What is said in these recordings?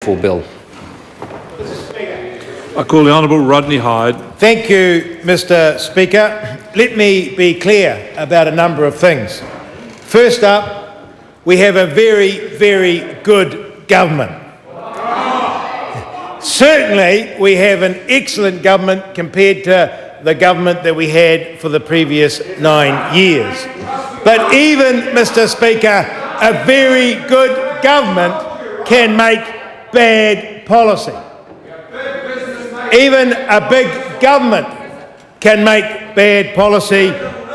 for bill. I call the Honourable Rodney Hyde. Thank you, Mr. Speaker. Let me be clear about a number of things. First up, we have a very, very good government. Certainly, we have an excellent government compared to the government that we had for the previous 9 years. But even, Mr. Speaker, a very good government can make bad policy. Even a big government can make bad policy,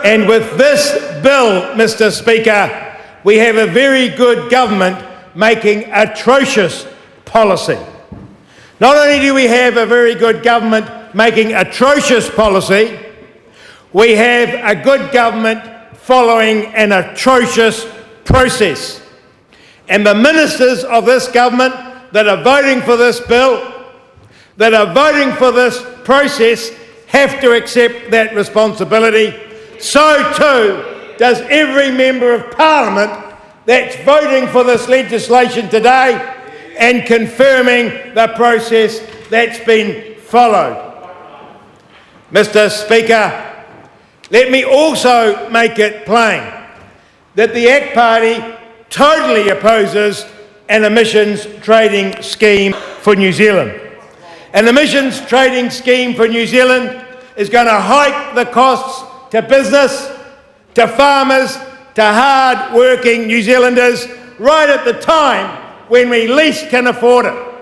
and with this bill, Mr. Speaker, we have a very good government making atrocious policy. Not only do we have a very good government making atrocious policy, we have a good government following an atrocious process. And the ministers of this government that are voting for this bill, that are voting for this process, have to accept that responsibility. So too does every member of Parliament that's voting for this legislation today and confirming the process that's been followed. Mr. Speaker, let me also make it plain that the ACT Party totally opposes an emissions trading scheme for New Zealand. An emissions trading scheme for New Zealand is going to hike the costs to business, to farmers, to hard-working New Zealanders right at the time when we least can afford it.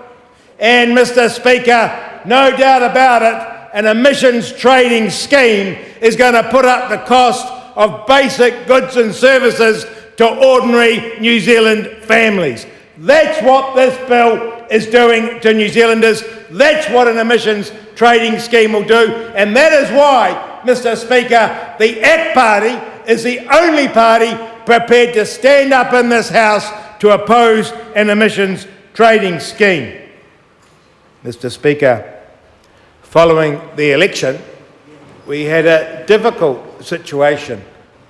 And, Mr. Speaker, no doubt about it, an emissions trading scheme is going to put up the cost of basic goods and services to ordinary New Zealand families. That's what this bill is doing to New Zealanders. That's what an emissions trading scheme will do. And that is why, Mr. Speaker, the ACT Party is the only party prepared to stand up in this House to oppose an emissions trading scheme. Mr. Speaker, following the election, we had a difficult situation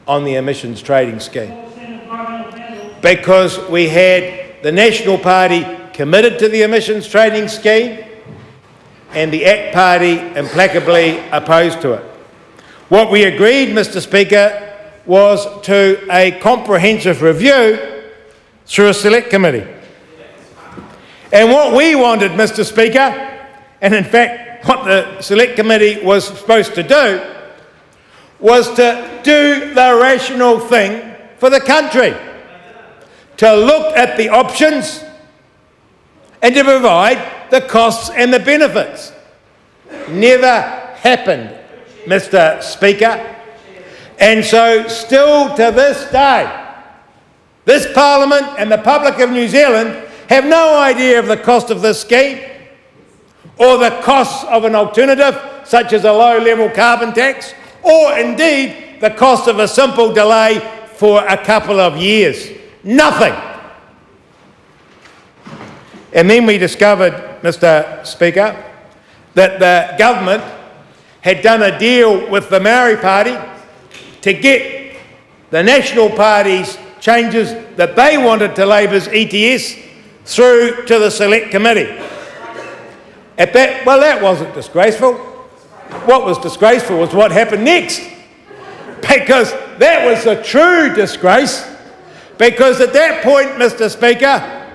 on the emissions trading scheme because we had the National Party committed to the emissions trading scheme and the ACT Party implacably opposed to it. What we agreed, Mr. Speaker, was to a comprehensive review through a select committee. And what we wanted, Mr. Speaker, and in fact what the select committee was supposed to do, was to do the rational thing for the country, to look at the options and to provide the costs and the benefits. Never happened, Mr. Speaker. And so still to this day, this Parliament and the public of New Zealand have no idea of the cost of this scheme or the costs of an alternative such as a low-level carbon tax, or indeed the cost of a simple delay for a couple of years. Nothing. And then we discovered, Mr. Speaker, that the government had done a deal with the Maori Party to get the National Party's changes that they wanted to Labour's ETS through to the Select Committee. Well, that wasn't disgraceful. What was disgraceful was what happened next, because that was a true disgrace, because at that point, Mr. Speaker,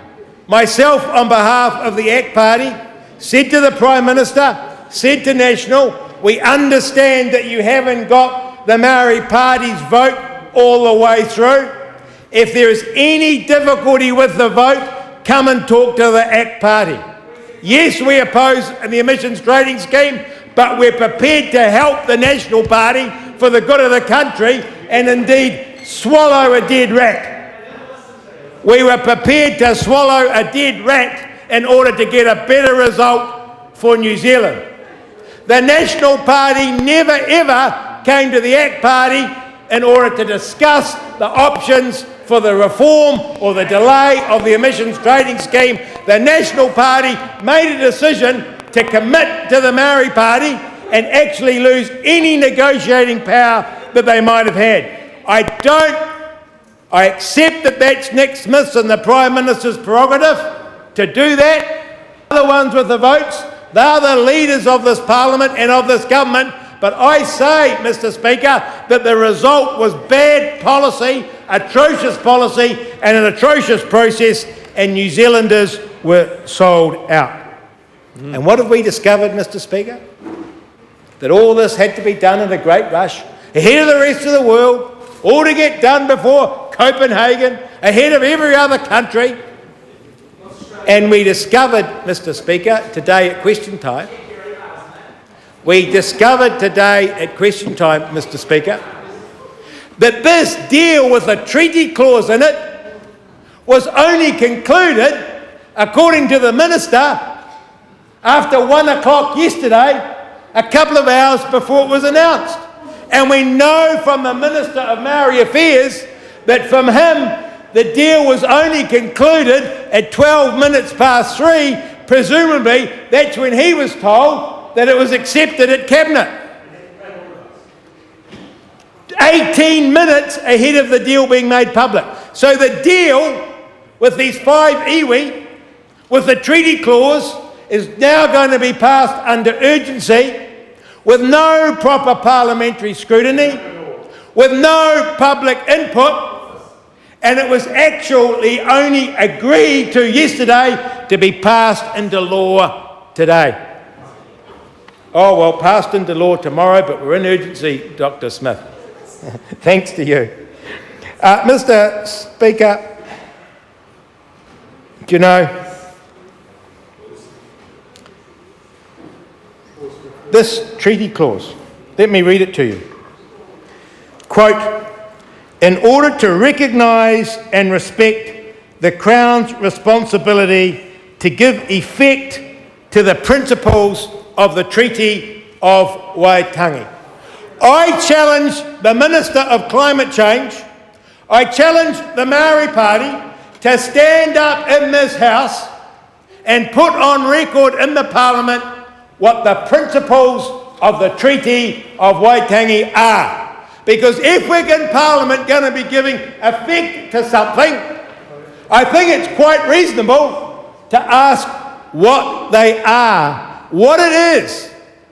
myself on behalf of the ACT Party said to the Prime Minister, said to National, we understand that you haven't got the Maori Party's vote all the way through. If there is any difficulty with the vote, come and talk to the ACT Party. Yes, we oppose the emissions trading scheme, but we're prepared to help the National Party for the good of the country and indeed swallow a dead rat. We were prepared to swallow a dead rat in order to get a better result for New Zealand. The National Party never ever came to the ACT Party in order to discuss the options for the reform or the delay of the emissions trading scheme. The National Party made a decision to commit to the Maori Party and actually lose any negotiating power that they might have had. I accept that that's Nick Smith's and the Prime Minister's prerogative to do that, They're the ones with the votes. They're the leaders of this parliament and of this government. But I say, Mr. Speaker, that the result was bad policy, atrocious policy, and an atrocious process, and New Zealanders were sold out. And what have we discovered, Mr. Speaker? That all this had to be done in a great rush, ahead of the rest of the world, all to get done before Copenhagen, ahead of every other country. And we discovered, Mr. Speaker, today at question time, Mr. Speaker, that this deal with a treaty clause in it was only concluded, according to the Minister, after 1 o'clock yesterday, a couple of hours before it was announced. And we know from the Minister of Maori Affairs that from him, the deal was only concluded at 12 minutes past 3. Presumably, that's when he was told that it was accepted at Cabinet. 18 minutes ahead of the deal being made public. So the deal with these 5 iwi, with the treaty clause, is now going to be passed under urgency, with no proper parliamentary scrutiny, with no public input, and it was actually only agreed to yesterday to be passed into law today. Oh, well, passed into law tomorrow, but we're in urgency, Dr. Smith. Thanks to you. Mr. Speaker, do you know, this treaty clause, let me read it to you. Quote, in order to recognise and respect the Crown's responsibility to give effect to the principles of the Treaty of Waitangi. I challenge the Minister of Climate Change, I challenge the Maori Party to stand up in this House and put on record in the Parliament what the principles of the Treaty of Waitangi are. Because if we're in Parliament going to be giving effect to something, I think it's quite reasonable to ask what they are, what it is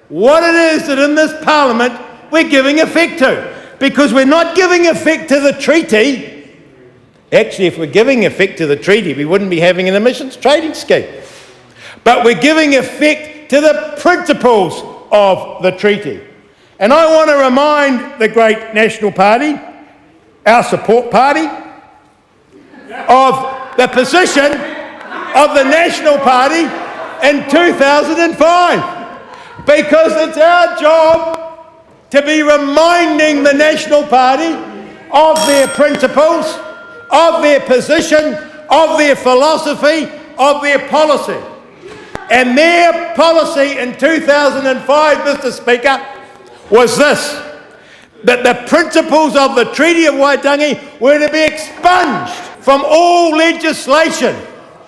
that in this Parliament we're giving effect to. Because we're not giving effect to the treaty. Actually, if we're giving effect to the treaty, we wouldn't be having an emissions trading scheme. But we're giving effect to the principles of the treaty. And I want to remind the great National Party, our support party, of the position of the National Party in 2005. Because it's our job to be reminding the National Party of their principles, of their position, of their philosophy, of their policy. And their policy in 2005, Mr. Speaker, was this, that the principles of the Treaty of Waitangi were to be expunged from all legislation.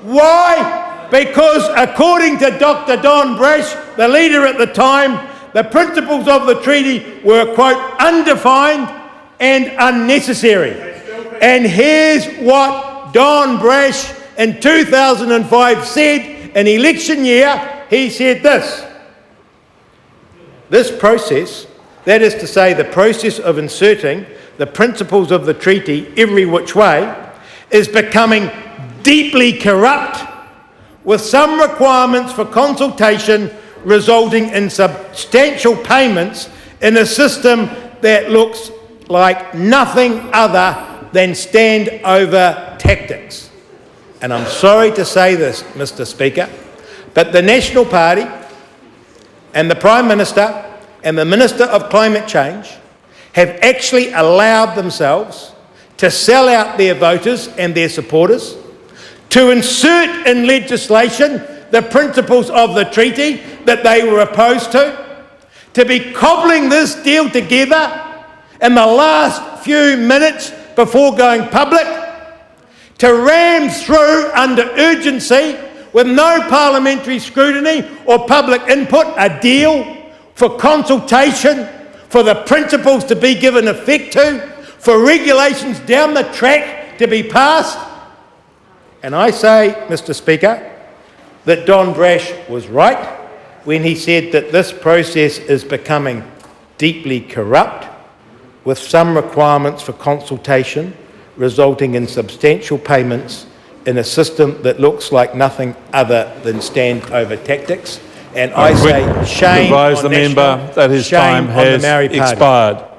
Why? Because according to Dr. Don Brash, the leader at the time, the principles of the treaty were, quote, undefined and unnecessary. And here's what Don Brash in 2005 said in election year. He said this process, that is to say the process of inserting the principles of the treaty every which way, is becoming deeply corrupt, with some requirements for consultation resulting in substantial payments in a system that looks like nothing other than standover tactics. And I'm sorry to say this, Mr. Speaker, but the National Party and the Prime Minister and the Minister of Climate Change have actually allowed themselves to sell out their voters and their supporters, to insert in legislation the principles of the treaty that they were opposed to be cobbling this deal together in the last few minutes before going public, to ram through under urgency with no parliamentary scrutiny or public input a deal for consultation, for the principles to be given effect to, for regulations down the track to be passed. And I say, Mr. Speaker, that Don Brash was right when he said that this process is becoming deeply corrupt, with some requirements for consultation resulting in substantial payments in a system that looks like nothing other than standover tactics. And I say shame advise on the member National, that his shame time on the has Maori Party. expired.